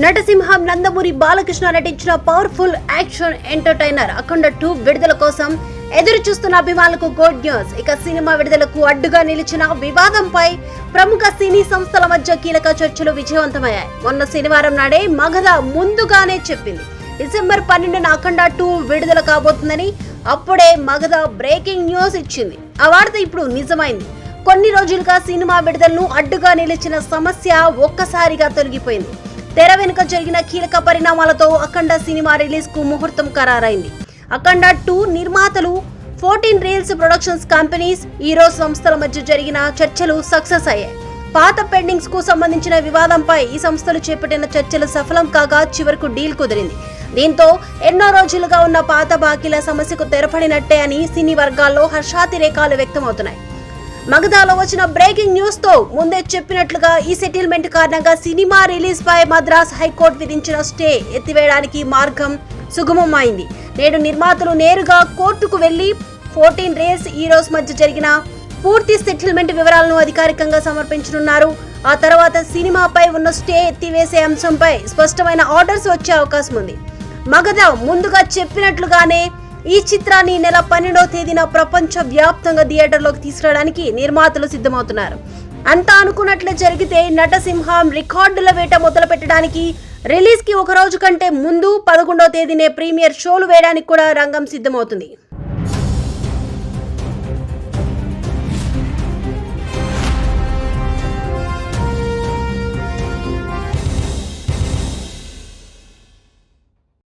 నటసింహం నందమూరి బాలకృష్ణ నటించిన powerful action entertainer అఖండ 2 విడుదల కోసం ఎదురు చూస్తున్న అభిమానులకు గుడ్ న్యూస్. ఇక సినిమా విడుదలకు అడ్డుగా నిలిచిన వివాదంపై ప్రముఖ సినీ సంస్థల మధ్య కీలక చర్చలు విజయవంతమయ్యాయి. మొన్న శనివారం నాడే మగధ ముందుగానే చెప్పింది డిసెంబర్ 12న అఖండ 2 విడుదల కాబోతుందని. అప్పుడే మగధ బ్రేకింగ్ న్యూస్ ఇచ్చింది. ఆ వార్త ఇప్పుడు నిజమైంది. కొన్ని రోజులుగా సినిమా విడుదలను అడ్డుగా నిలిచిన సమస్య ఒక్కసారిగా తొలగిపోయింది. తెర వెనుక జరిగిన కీలక పరిణామాలతో అఖండ సినిమా రిలీజ్ కు ముహూర్తం ఖరారైంది. అఖండ 2 నిర్మాతలు 14 రీల్స్ ప్రొడక్షన్స్ కంపెనీస్ హీరో సంస్థల మధ్య జరిగిన చర్చలు సక్సెస్ అయ్యాయి. పాత పెండింగ్స్ కు సంబంధించిన వివాదంపై ఈ సంస్థలు చేపట్టిన చర్చలు సఫలం కాగా చివరకు డీల్ కుదిరింది. దీంతో ఎన్నో రోజులుగా ఉన్న పాత బాకీల సమస్యకు తెరపడినట్టే అని సినీ వర్గాల్లో హర్షాతిరేకాలు వ్యక్తమవుతున్నాయి. మగధలో వచ్చిన బ్రేకింగ్ న్యూస్ తో ముందే చెప్పినట్లుగా ఈ సెటిల్మెంట్ కారణంగా సినిమా రిలీజ్ పై మద్రాస్ హైకోర్టు విధించిన స్టే ఎత్తివేయడానికి మార్గం సుగమమైంది. నేడు నిర్మాతలు నేరుగా కోర్టుకు వెళ్లి 14 రీల్స్ హీరోస్ మధ్య జరిగిన పూర్తి సెటిల్మెంట్ వివరాలను అధికారికంగా సమర్పించనున్నారు. ఆ తర్వాత సినిమాపై ఉన్న స్టే ఎత్తివేసే అంశంపై స్పష్టమైన ఆర్డర్స్ వచ్చే అవకాశం ఉంది. మగధ ముందుగా చెప్పినట్లుగానే ఈ చిత్రాన్ని నెల 12వ తేదీన ప్రపంచ వ్యాప్తంగా థియేటర్లోకి తీసుకురావడానికి నిర్మాతలు సిద్ధమవుతున్నారు. అంతా అనుకున్నట్లే జరిగితే నటసింహం రికార్డుల వేట మొదలు పెట్టడానికి రిలీజ్ కి ఒక రోజు కంటే ముందు 11వ తేదీనే ప్రీమియర్ షోలు వేయడానికి కూడా రంగం సిద్ధమవుతుంది.